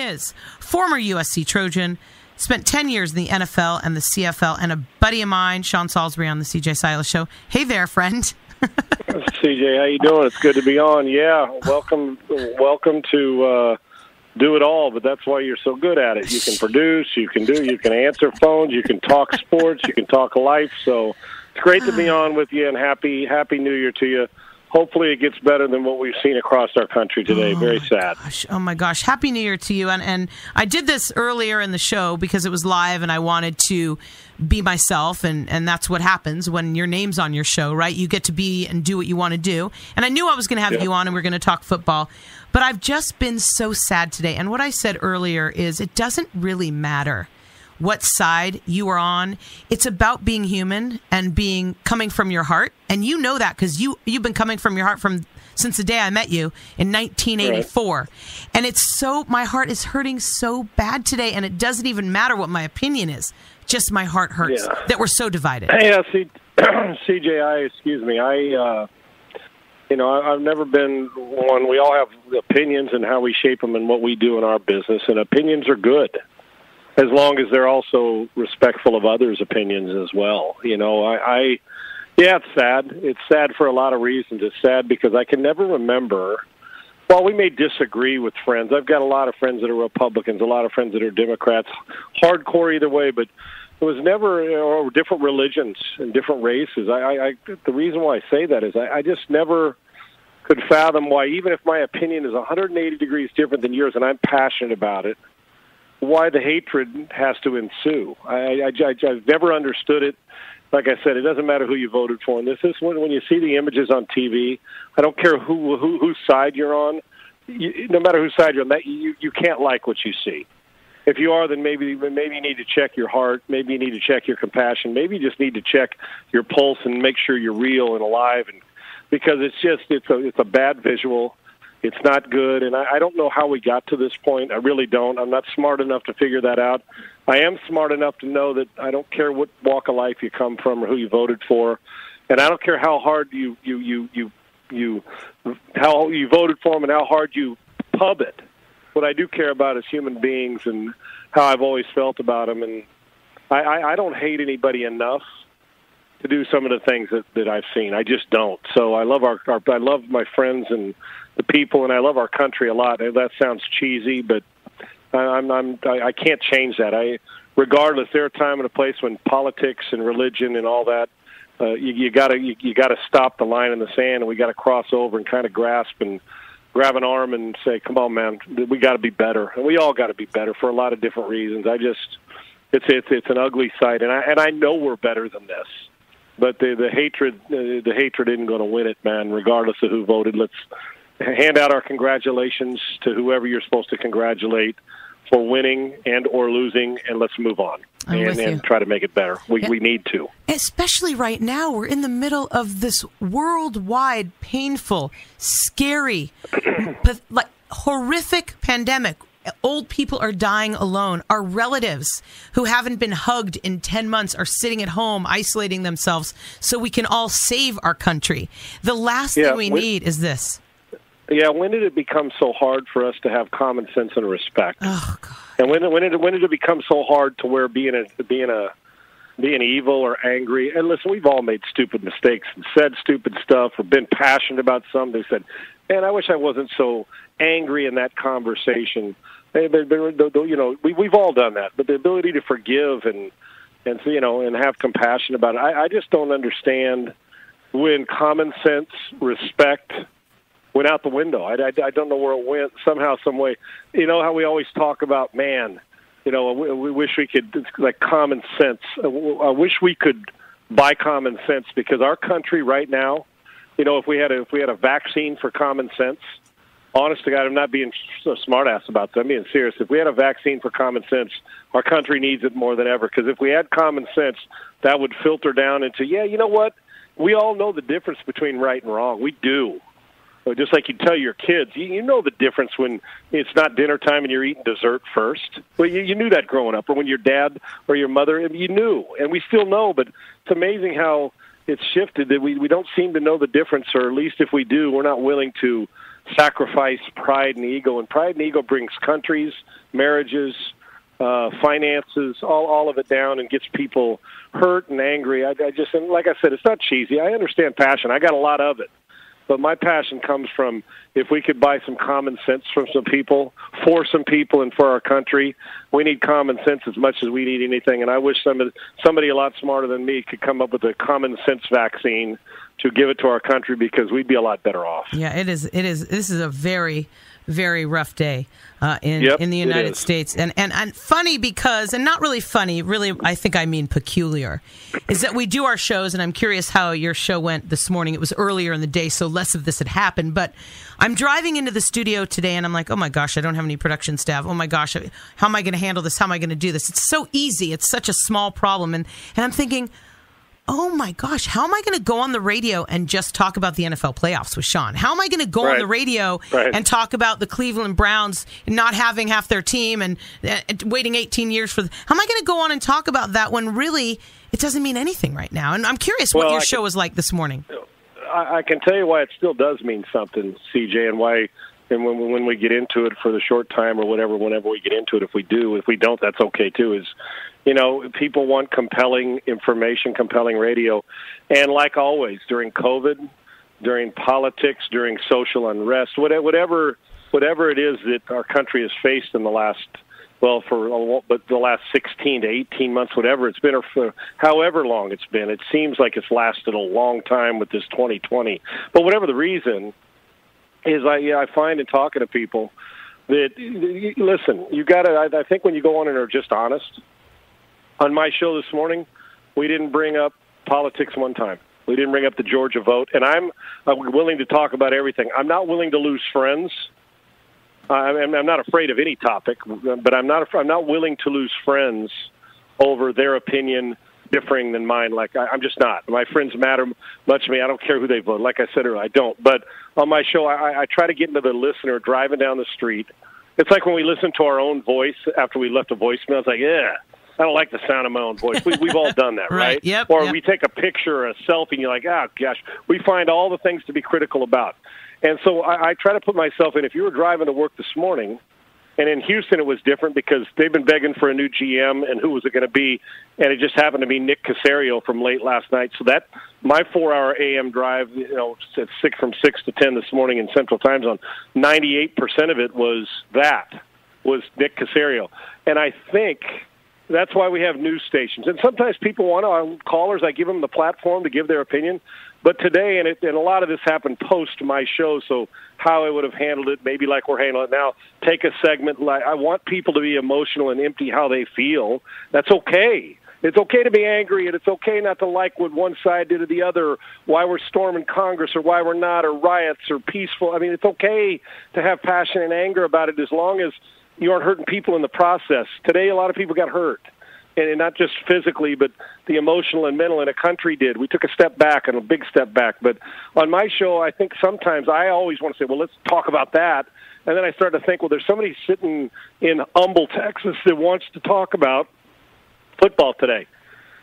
is former USC Trojan, spent 10 years in the NFL and the CFL, and a buddy of mine, Sean Salisbury, on the CJ Silas Show. Hey there, friend. CJ, how you doing? It's good to be on. Yeah, welcome to do it all, but that's why you're so good at it. You can produce, you can answer phones, you can talk sports, you can talk life. So it's great to be on with you, and happy New Year to you. Hopefully it gets better than what we've seen across our country today. Very sad. Oh, my gosh. Happy New Year to you. And I did this earlier in the show because it was live and I wanted to be myself. And that's what happens when your name's on your show, right? You get to be and do what you want to do. And I knew I was going to have you on and we're going to talk football. But I've just been so sad today. And what I said earlier is it doesn't really matter what side you are on. It's about being human and coming from your heart. And you know that because you've been coming from your heart since the day I met you in 1984. Right. And my heart is hurting so bad today, and it doesn't even matter what my opinion is. Just my heart hurts that we're so divided. Hey, CJ, excuse me. I've never been one. We all have opinions and how we shape them and what we do in our business, and opinions are good, as long as they're also respectful of others' opinions as well. It's sad. It's sad for a lot of reasons. It's sad because I can never remember. While we may disagree with friends, I've got a lot of friends that are Republicans, a lot of friends that are Democrats, hardcore either way, but it was never different religions and different races. The reason why I say that is I just never could fathom why, even if my opinion is 180 degrees different than yours and I'm passionate about it, why the hatred has to ensue. I've never understood it. Like I said, it doesn't matter who you voted for. And this is when you see the images on TV, I don't care whose side you're on. No matter whose side you're on, you can't like what you see. If you are, then maybe you need to check your heart. Maybe you need to check your compassion. Maybe you just need to check your pulse and make sure you're real and alive. And because it's a bad visual. It's not good, and I don't know how we got to this point. I really don't. I'm not smart enough to figure that out. I am smart enough to know that I don't care what walk of life you come from or who you voted for, and I don't care how hard you voted for them and how hard you pub it. What I do care about is human beings and how I've always felt about them, and I don't hate anybody enough to do some of the things that I've seen. I just don't. So I love I love my friends and the people, and I love our country a lot. That sounds cheesy, but I can't change that. Regardless, there are a time and a place when politics and religion and all that, you gotta stop the line in the sand, and we got to cross over and kind of grasp and grab an arm and say, "Come on, man, we got to be better," and we all got to be better for a lot of different reasons. It's an ugly sight, and I know we're better than this. But the hatred isn't going to win it, man. Regardless of who voted, let's hand out our congratulations to whoever you're supposed to congratulate for winning and or losing, and let's move on and try to make it better. We need to. Especially right now, we're in the middle of this worldwide, painful, scary, horrific pandemic. Old people are dying alone. Our relatives who haven't been hugged in 10 months are sitting at home, isolating themselves so we can all save our country. The last thing we need is this. Yeah, when did it become so hard for us to have common sense and respect? Oh, God. And when did it become so hard to where being evil or angry? And listen, we've all made stupid mistakes and said stupid stuff or been passionate about something. Said, "Man, I wish I wasn't so angry in that conversation." We've all done that. But the ability to forgive and have compassion about it, I just don't understand when common sense, respect went out the window. I don't know where it went. Somehow, some way. You know how we always talk about, man, we wish we could, like, common sense. I wish we could buy common sense, because our country right now, if we had a vaccine for common sense, honest to God, I'm not being so smart-ass about that. I'm being serious. If we had a vaccine for common sense, our country needs it more than ever, because if we had common sense, that would filter down into, you know what? We all know the difference between right and wrong. We do. Just like you tell your kids, you know the difference when it's not dinner time and you're eating dessert first. Well, you knew that growing up, or when your dad or your mother, you knew, and we still know, but it's amazing how it's shifted that we don't seem to know the difference, or at least if we do, we're not willing to sacrifice pride and ego, and pride and ego brings countries, marriages, finances, all of it down, and gets people hurt and angry. I just, and like I said, it's not cheesy. I understand passion. I got a lot of it. But my passion comes from if we could buy some common sense from some people, for some people and for our country. We need common sense as much as we need anything. And I wish somebody a lot smarter than me could come up with a common sense vaccine to give it to our country, because we'd be a lot better off. Yeah, it is. This is a very, very rough day in the United States. And funny because, and not really funny, really I think I mean peculiar, is that we do our shows, and I'm curious how your show went this morning. It was earlier in the day, so less of this had happened. But I'm driving into the studio today, and I'm like, oh my gosh, I don't have any production staff. Oh my gosh, how am I going to handle this? How am I going to do this? It's so easy. It's such a small problem. And I'm thinking, oh my gosh, how am I going to go on the radio and just talk about the NFL playoffs with Sean? How am I going to go on the radio and talk about the Cleveland Browns not having half their team and waiting 18 years for how am I going to go on and talk about that when really it doesn't mean anything right now? And I'm curious what your show was like this morning. I can tell you why it still does mean something, CJ, and why. And when we get into it for the short time or whatever, whenever we get into it, if we don't, that's okay too. Is, people want compelling information, compelling radio. And like always, during COVID, during politics, during social unrest, whatever it is that our country has faced in the last, the last 16 to 18 months, whatever it's been, or for however long it's been, it seems like it's lasted a long time with this 2020. But whatever the reason is, I find in talking to people that, listen, you got to, I think when you go on and are just honest. On my show this morning, we didn't bring up politics one time. We didn't bring up the Georgia vote, and I'm willing to talk about everything. I'm not willing to lose friends. I'm not afraid of any topic, but I'm not willing to lose friends over their opinion differing than mine. Like, I'm just not. My friends matter much to me. I don't care who they vote. Like I said earlier, I don't. But on my show, I try to get into the listener driving down the street. It's like when we listen to our own voice after we left a voicemail. It's like, I don't like the sound of my own voice. We've all done that, right? Yep, or we take a picture or a selfie, and you're like, oh, gosh. We find all the things to be critical about. And so I try to put myself in. If you were driving to work this morning, and in Houston it was different because they've been begging for a new GM, and who was it going to be? And it just happened to be Nick Caserio from late last night. So that my 4-hour AM drive, from 6 to 10 this morning in Central Time Zone, 98% of it was Nick Caserio. And I think that's why we have news stations. And sometimes people want callers, I give them the platform to give their opinion. But today, and a lot of this happened post my show, so how I would have handled it, maybe like we're handling it now, take a segment. Like, I want people to be emotional and empty how they feel. That's okay. It's okay to be angry, and it's okay not to like what one side did or the other, why we're storming Congress or why we're not, or riots or peaceful. I mean, it's okay to have passion and anger about it as long as you aren't hurting people in the process. Today, a lot of people got hurt. And not just physically, but the emotional and mental, and a country did. We took a step back, and a big step back. But on my show, I think sometimes I always want to say, well, let's talk about that. And then I start to think, well, there's somebody sitting in Humble, Texas that wants to talk about football today.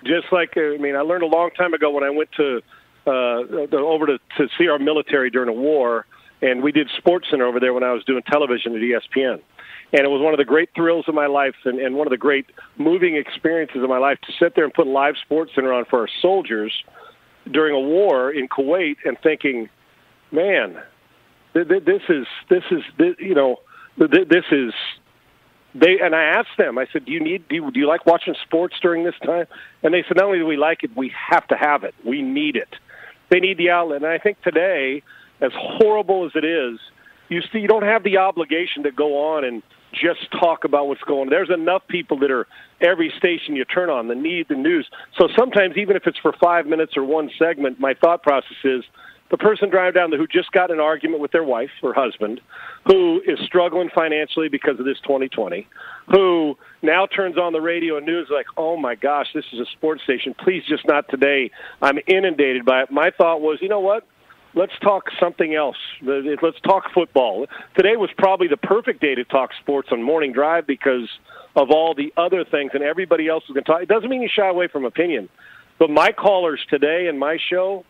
Just like, I learned a long time ago when I went to over to see our military during a war, and we did SportsCenter over there when I was doing television at ESPN. And it was one of the great thrills of my life and one of the great moving experiences of my life to sit there and put live SportsCenter on for our soldiers during a war in Kuwait, and thinking, man, this is. And I asked them, I said, do you like watching sports during this time? And they said, not only do we like it, we have to have it. We need it. They need the outlet. And I think today, as horrible as it is, you don't have the obligation to go on and just talk about what's going on. There's enough people that are every station you turn on that need the news. So sometimes, even if it's for 5 minutes or one segment, my thought process is the person driving down who just got in an argument with their wife or husband, who is struggling financially because of this 2020, who now turns on the radio and news like, oh my gosh, this is a sports station. Please just not today. I'm inundated by it. My thought was, you know what? Let's talk something else. Let's talk football. Today was probably the perfect day to talk sports on Morning Drive because of all the other things, and everybody else is going to talk. It doesn't mean you shy away from opinion. But my callers today and my show,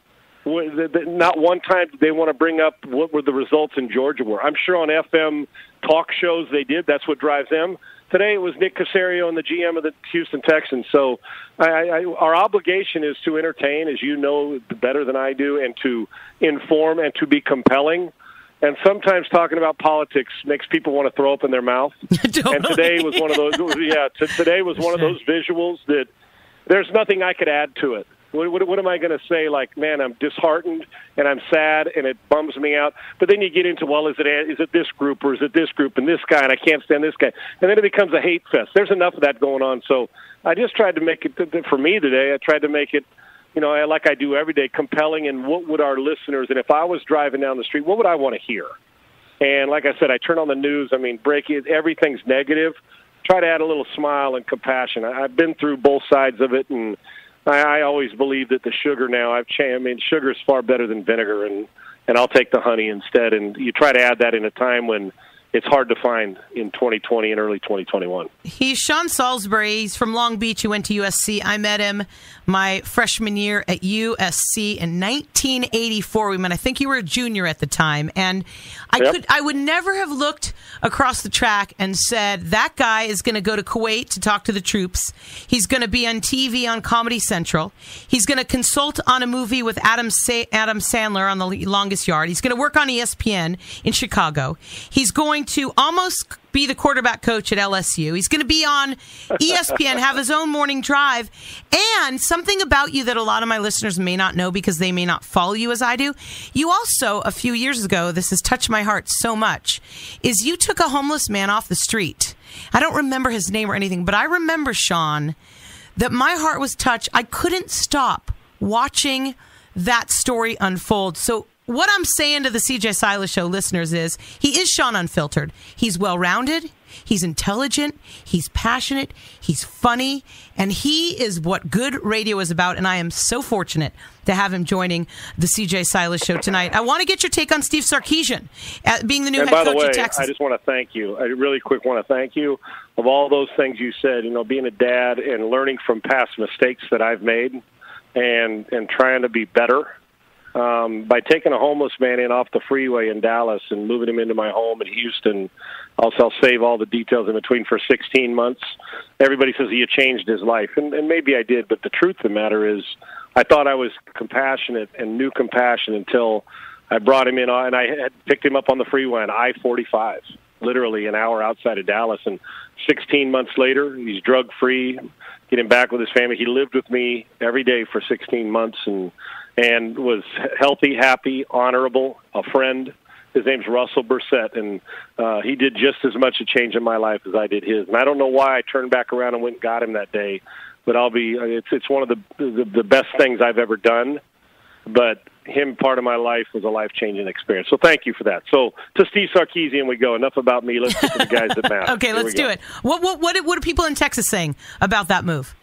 Not one time did they want to bring up what were the results in Georgia were. I'm sure on FM talk shows they did. That's what drives them. Today it was Nick Caserio and the GM of the Houston Texans. So our obligation is to entertain, as you know better than I do, and to inform and to be compelling. And sometimes talking about politics makes people want to throw up in their mouth. Totally. And today was one of those. Yeah, today was one of those visuals that there's nothing I could add to it. What am I going to say? Like, man, I'm disheartened and I'm sad and it bums me out. But then you get into, well, is it this group or is it this group and this guy and I can't stand this guy, and then it becomes a hate fest. There's enough of that going on. So I just tried to make it for me today. I tried to make it, like I do every day, compelling. And what would our listeners? And if I was driving down the street, what would I want to hear? And like I said, I turn on the news. I mean, everything's negative. Try to add a little smile and compassion. I've been through both sides of it, and I always believe that the sugar now, I've changed. I mean, sugar is far better than vinegar, and I'll take the honey instead. And you try to add that in a time when it's hard to find in 2020 and early 2021. He's Sean Salisbury. He's from Long Beach. He went to USC. I met him my freshman year at USC in 1984. We met. I think you were a junior at the time. And I would never have looked across the track and said, that guy is going to go to Kuwait to talk to the troops. He's going to be on TV on Comedy Central. He's going to consult on a movie with Adam Sandler on The Longest Yard. He's going to work on ESPN in Chicago. He's going to almost be the quarterback coach at LSU. He's going to be on ESPN, have his own morning drive. And something about you that a lot of my listeners may not know because they may not follow you as I do. You also, a few years ago, this has touched my heart so much, is you took a homeless man off the street. I don't remember his name or anything, but I remember, Sean, that my heart was touched. I couldn't stop watching that story unfold. So what I'm saying to the CJ Silas Show listeners is he is Sean Unfiltered. He's well-rounded. He's intelligent. He's passionate. He's funny. And he is what good radio is about. And I am so fortunate to have him joining the CJ Silas Show tonight. I want to get your take on Steve Sarkisian being the new head coach of Texas. I just want to thank you. I really quick want to thank you of all those things you said, being a dad and learning from past mistakes that I've made and trying to be better. By taking a homeless man in off the freeway in Dallas and moving him into my home in Houston, I'll save all the details in between, for 16 months. Everybody says you changed his life, and maybe I did, but the truth of the matter is I thought I was compassionate and knew compassion until I brought him in, and I had picked him up on the freeway on I-45, literally an hour outside of Dallas, and 16 months later, he's drug-free, getting back with his family. He lived with me every day for 16 months, and was healthy, happy, honorable, a friend. His name's Russell Bursett, and he did just as much a change in my life as I did his. And I don't know why I turned back around and went and got him that day, but it's one of the best things I've ever done. But him, part of my life, was a life-changing experience. So thank you for that. So to Steve Sarkisian we go. Enough about me. Let's get to the guys that matter. Okay, let's do it. What are people in Texas saying about that move?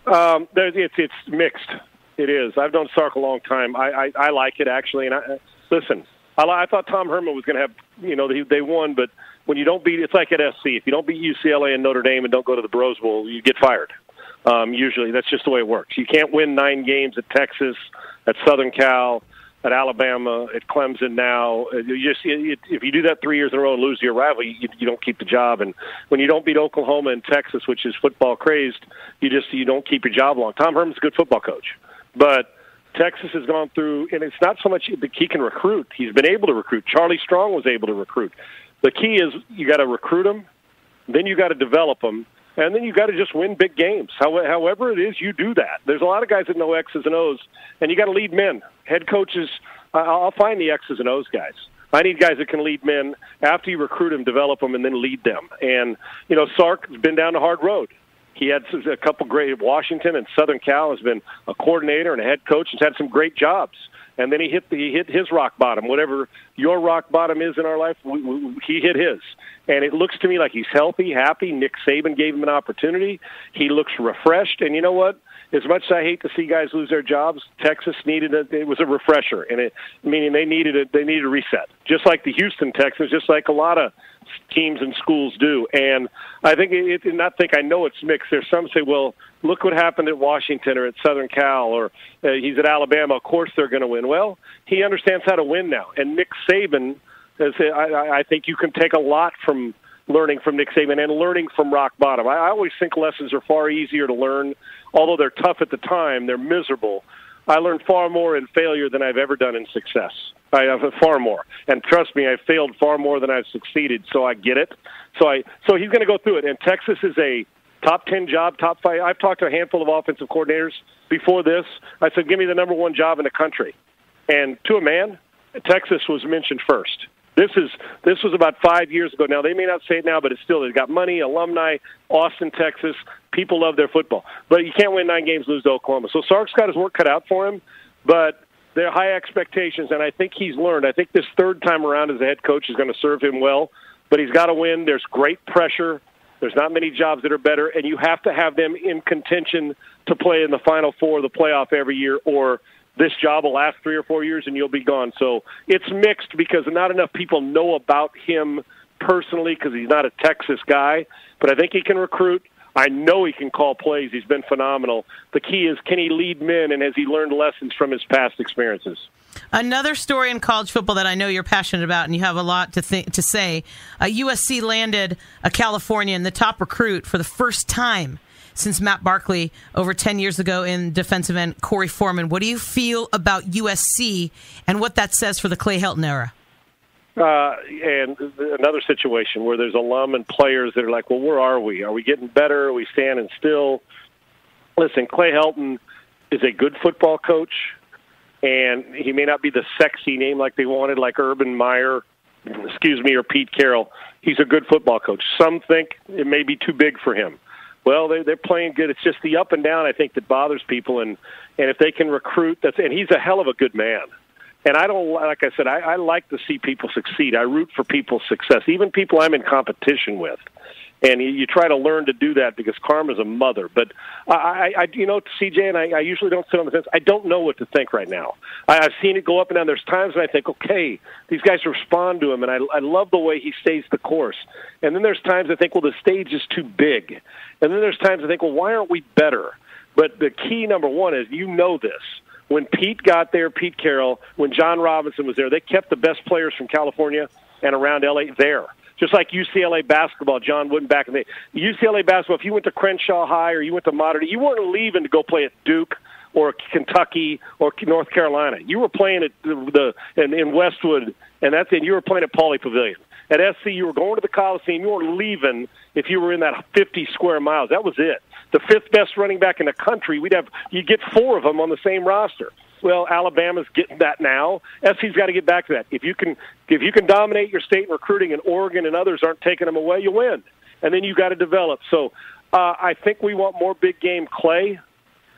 It's mixed. It is. I've known Sark a long time. I like it, actually. And listen, I thought Tom Herman was going to have, they won, but when you don't beat, it's like at SC. If you don't beat UCLA and Notre Dame and don't go to the Rose Bowl, you get fired. Usually, that's just the way it works. You can't win 9 games at Texas, at Southern Cal, at Alabama, at Clemson now. If you do that 3 years in a row and lose to your rival, you don't keep the job. And when you don't beat Oklahoma and Texas, which is football crazed, you don't keep your job long. Tom Herman's a good football coach. But Texas has gone through, and it's not so much that he can recruit. He's been able to recruit. Charlie Strong was able to recruit. The key is you got to recruit them, then you got to develop them, and then you got to just win big games. However it is, you do that. There's a lot of guys that know X's and O's, and you got to lead men. Head coaches, I'll find the X's and O's guys. I need guys that can lead men after you recruit them, develop them, and then lead them. And, Sark's been down the hard road. He had a couple great, Washington and Southern Cal has been a coordinator and a head coach, has had some great jobs. And then he hit his rock bottom. Whatever your rock bottom is in our life, he hit his. And it looks to me like he's healthy, happy. Nick Saban gave him an opportunity. He looks refreshed. And you know what? As much as I hate to see guys lose their jobs, Texas it was a refresher, and meaning they needed a reset. Just like the Houston Texans, just like a lot of teams and schools do. And I think I know it's mixed. There's some say, well, look what happened at Washington or at Southern Cal, or he's at Alabama. Of course they're going to win. Well, he understands how to win now. And Nick Saban, I think you can take a lot from learning from Nick Saban and learning from rock bottom. I always think lessons are far easier to learn. Although they're tough at the time, they're miserable. I learned far more in failure than I've ever done in success. I have far more. And trust me, I failed far more than I've succeeded, so I get it. So he's going to go through it. And Texas is a top 10 job, top 5. I've talked to a handful of offensive coordinators before this. I said, give me the number one job in the country. And to a man, Texas was mentioned first. This was about 5 years ago now. They may not say it now, but it's still, they've got money, alumni, Austin, Texas. People love their football. But you can't win 9 games, lose to Oklahoma. So Sark's got his work cut out for him, but they're high expectations, and I think he's learned. I think this third time around as a head coach is going to serve him well, but he's got to win. There's great pressure. There's not many jobs that are better, and you have to have them in contention to play in the Final Four of the playoff every year, or this job will last 3 or 4 years and you'll be gone. So it's mixed because not enough people know about him personally because he's not a Texas guy, but I think he can recruit. I know he can call plays. He's been phenomenal. The key is, can he lead men, and has he learned lessons from his past experiences? Another story in college football that I know you're passionate about, and you have a lot to say. USC landed a Californian, the top recruit for the first time since Matt Barkley over 10 years ago in defensive end Corey Foreman. What do you feel about USC and what that says for the Clay Helton era? And another situation where there's alum and players that are like, well, where are we? Are we getting better? Are we standing still? Listen, Clay Helton is a good football coach, and he may not be the sexy name like they wanted, like Urban Meyer, or Pete Carroll. He's a good football coach. Some think it may be too big for him. Well, they're playing good. It's just the up and down, I think, that bothers people. And if they can recruit, and he's a hell of a good man. And I don't, like I said, I like to see people succeed. I root for people's success, even people I'm in competition with. And you try to learn to do that because karma's a mother. But CJ, and I usually don't sit on the fence. I don't know what to think right now. I've seen it go up and down. There's times when I think, okay, these guys respond to him, and I love the way he stays the course. And then there's times I think, well, the stage is too big. And then there's times I think, well, why aren't we better? But the key, number one, is this. When Pete got there, Pete Carroll, when John Robinson was there, they kept the best players from California and around L.A. there. Just like UCLA basketball, John Wooden back in the UCLA basketball, if you went to Crenshaw High or you went to Modern, you weren't leaving to go play at Duke or Kentucky or North Carolina. You were playing at in Westwood, and that's it. You were playing at Pauley Pavilion. At SC, you were going to the Coliseum. You weren't leaving if you were in that 50 square miles. That was it. The fifth best running back in the country, you get 4 of them on the same roster. Well, Alabama's getting that now. SC's got to get back to that. If you can dominate your state in recruiting, and Oregon and others aren't taking them away, you win. And then you got to develop. So I think we want more big game Clay.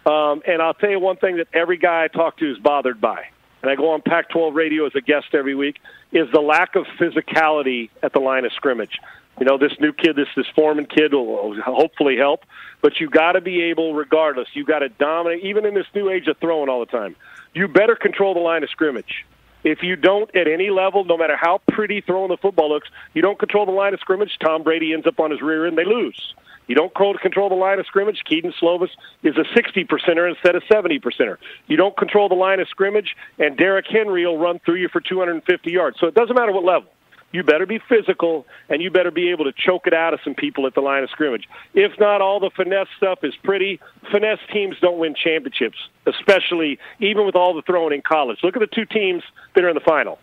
And I'll tell you one thing that every guy I talk to is bothered by, and I go on Pac-12 radio as a guest every week, is the lack of physicality at the line of scrimmage. You know, this new kid, this Foreman kid will hopefully help, but you got to be able, regardless, you got to dominate, even in this new age of throwing all the time. You better control the line of scrimmage. If you don't, at any level, no matter how pretty throwing the football looks, you don't control the line of scrimmage, Tom Brady ends up on his rear end, they lose. You don't control the line of scrimmage, Keaton Slovis is a 60%er instead of 70%er. You don't control the line of scrimmage, and Derrick Henry will run through you for 250 yards. So it doesn't matter what level. You better be physical, and you better be able to choke it out of some people at the line of scrimmage. If not, all the finesse stuff is pretty. Finesse teams don't win championships, especially even with all the throwing in college. Look at the 2 teams that are in the final.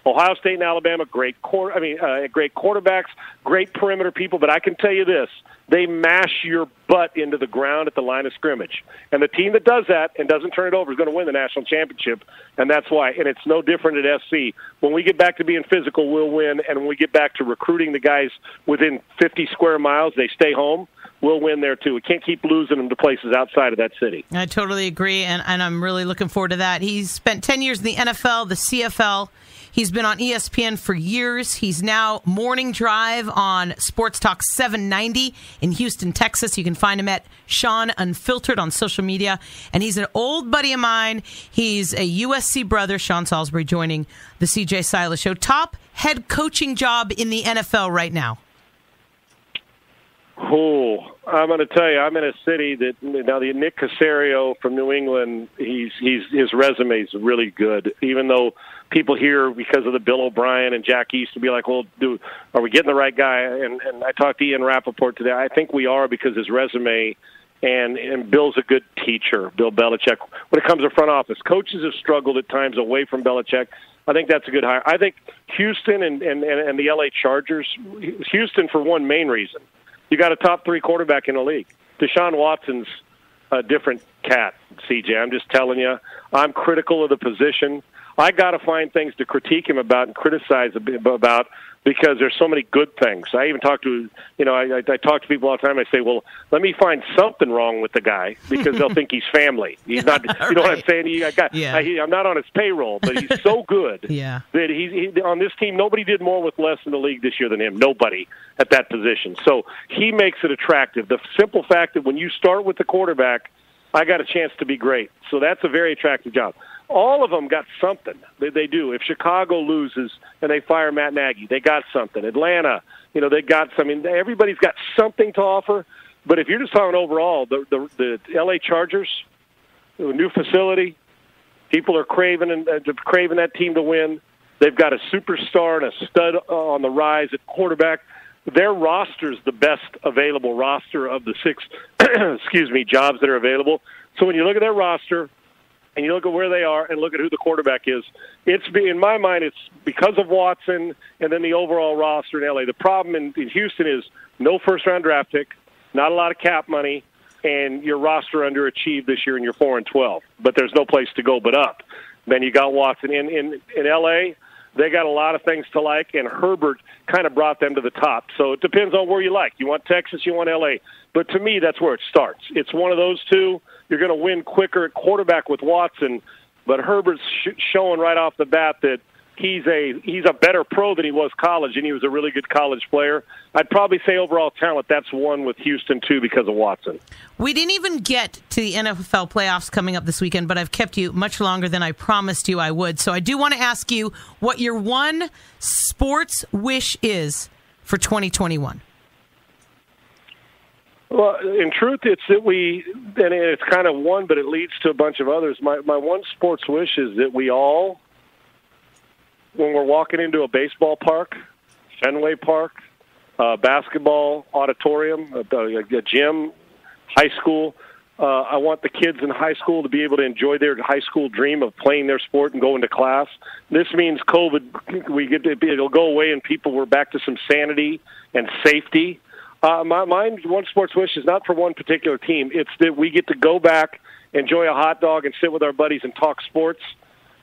Ohio State and Alabama, great quarterbacks, great perimeter people, but I can tell you this, they mash your butt into the ground at the line of scrimmage. And the team that does that and doesn't turn it over is going to win the national championship, and that's why. And it's no different at SC. When we get back to being physical, we'll win, and when we get back to recruiting the guys within 50 square miles, they stay home, we'll win there too. We can't keep losing them to places outside of that city. I totally agree, and I'm really looking forward to that. He's spent 10 years in the NFL, the CFL. He's been on ESPN for years. He's now Morning Drive on Sports Talk 790 in Houston, Texas. You can find him at Sean Unfiltered on social media. And he's an old buddy of mine. He's a USC brother, Sean Salisbury, joining the CJ Silas Show. Top head coaching job in the NFL right now. Oh, I'm going to tell you, I'm in a city that now the Nick Caserio from New England. His resume is really good, even though people here because of the Bill O'Brien and Jack East to be like, well, are we getting the right guy? And I talked to Ian Rappaport today. I think we are because his resume and Bill's a good teacher, Bill Belichick. When it comes to front office, coaches have struggled at times away from Belichick. I think that's a good hire. I think Houston and the LA Chargers, Houston for one main reason. You got a top 3 quarterback in the league. Deshaun Watson's a different cat, CJ. I'm just telling you. I'm critical of the position. I got to find things to critique him about and criticize about because there's so many good things. I even talk to, I talk to people all the time. I say, well, let me find something wrong with the guy because they'll think he's family. He's not, you know what I'm saying? I'm not on his payroll, but he's so good that he on this team, nobody did more with less in the league this year than him. Nobody at that position. So he makes it attractive. The simple fact that when you start with the quarterback, I got a chance to be great. So that's a very attractive job. All of them got something. They do. If Chicago loses and they fire Matt Nagy, they got something. Atlanta, they got something. Everybody's got something to offer. But if you're just talking overall, the LA Chargers, the new facility, people are craving that team to win. They've got a superstar and a stud on the rise at quarterback. Their roster's the best available roster of the 6 jobs that are available. So when you look at their roster and you look at where they are and look at who the quarterback is, in my mind, it's because of Watson and then the overall roster in LA. The problem in Houston is no first-round draft pick, not a lot of cap money, and your roster underachieved this year and you're 4-12. But there's no place to go but up. Then you got Watson. In LA, they got a lot of things to like, and Herbert kind of brought them to the top. So it depends on where you like. You want Texas, you want L.A. But to me, that's where it starts. It's one of those two. You're going to win quicker at quarterback with Watson, but Herbert's showing right off the bat that he's a better pro than he was college, and he was a really good college player. I'd probably say overall talent, that's one with Houston, too, because of Watson. We didn't even get to the NFL playoffs coming up this weekend, but I've kept you much longer than I promised you I would. So I do want to ask you what your one sports wish is for 2021. Well, in truth, it's that and it's kind of one, but it leads to a bunch of others. My one sports wish is that we all, when we're walking into a baseball park, Fenway Park, basketball auditorium, a gym, high school, I want the kids in high school to be able to enjoy their high school dream of playing their sport and going to class. This means COVID, it'll go away and we're back to some sanity and safety. My one sports wish is not for one particular team. It's that we get to go back, enjoy a hot dog, and sit with our buddies and talk sports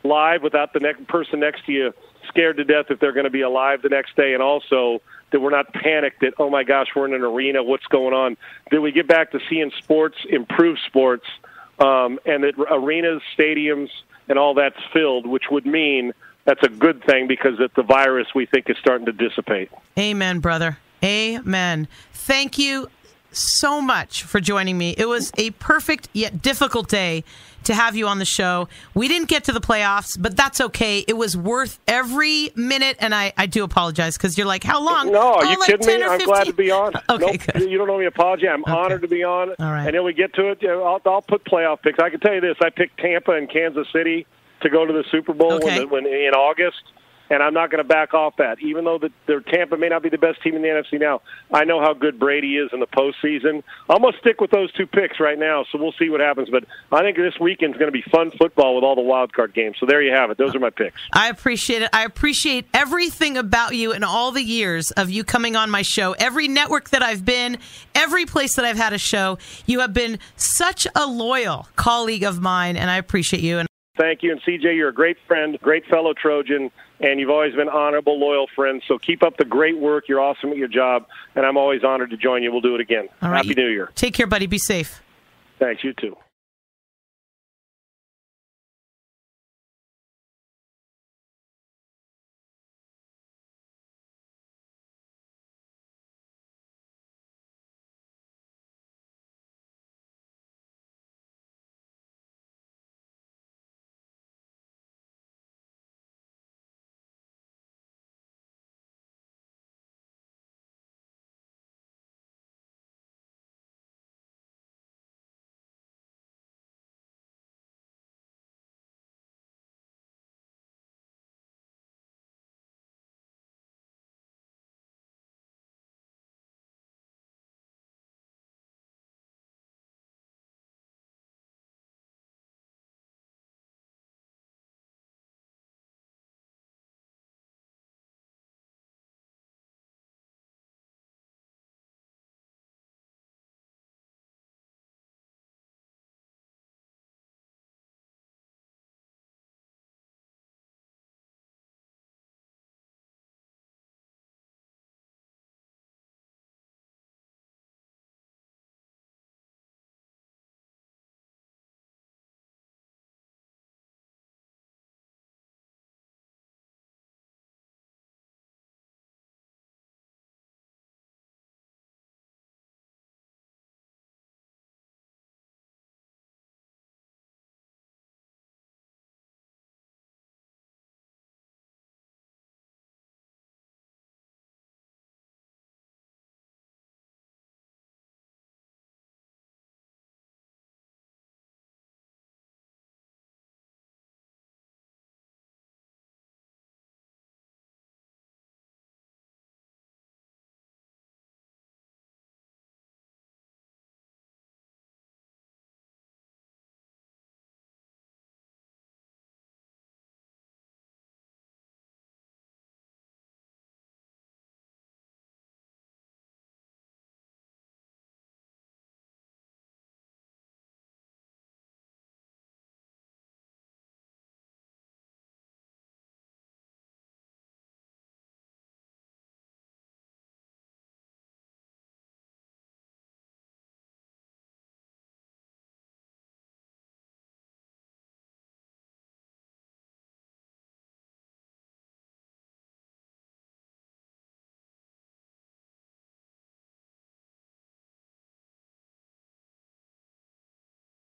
live without the person next to you scared to death if they're going to be alive the next day, and also that we're not panicked that, oh, my gosh, we're in an arena, what's going on? That we get back to seeing sports, improve sports, and that arenas, stadiums, and all that's filled, which would mean that's a good thing because the virus, we think, is starting to dissipate. Amen, brother. Amen. Thank you so much for joining me. It was a perfect yet difficult day to have you on the show. We didn't get to the playoffs, but that's okay. It was worth every minute, and I do apologize because you're like, how long? No, are you kidding me? I'm glad to be on. Okay, nope, good. You don't owe me an apology. I'm honored to be on. All right. And then we get to it. I'll put playoff picks. I can tell you this. I picked Tampa and Kansas City to go to the Super Bowl when in August. And I'm not going to back off that. Even though their Tampa may not be the best team in the NFC now, I know how good Brady is in the postseason. I'm going to stick with those two picks right now, so we'll see what happens. But I think this weekend's going to be fun football with all the wild card games. So there you have it. Those are my picks. I appreciate it. I appreciate everything about you and all the years of you coming on my show. Every network that I've been, every place that I've had a show, you have been such a loyal colleague of mine, and I appreciate you. Thank you. And CJ, you're a great friend, great fellow Trojan, and you've always been honorable, loyal friends. So keep up the great work. You're awesome at your job, and I'm always honored to join you. We'll do it again. All right. Happy New Year. Take care, buddy. Be safe. Thanks. You too.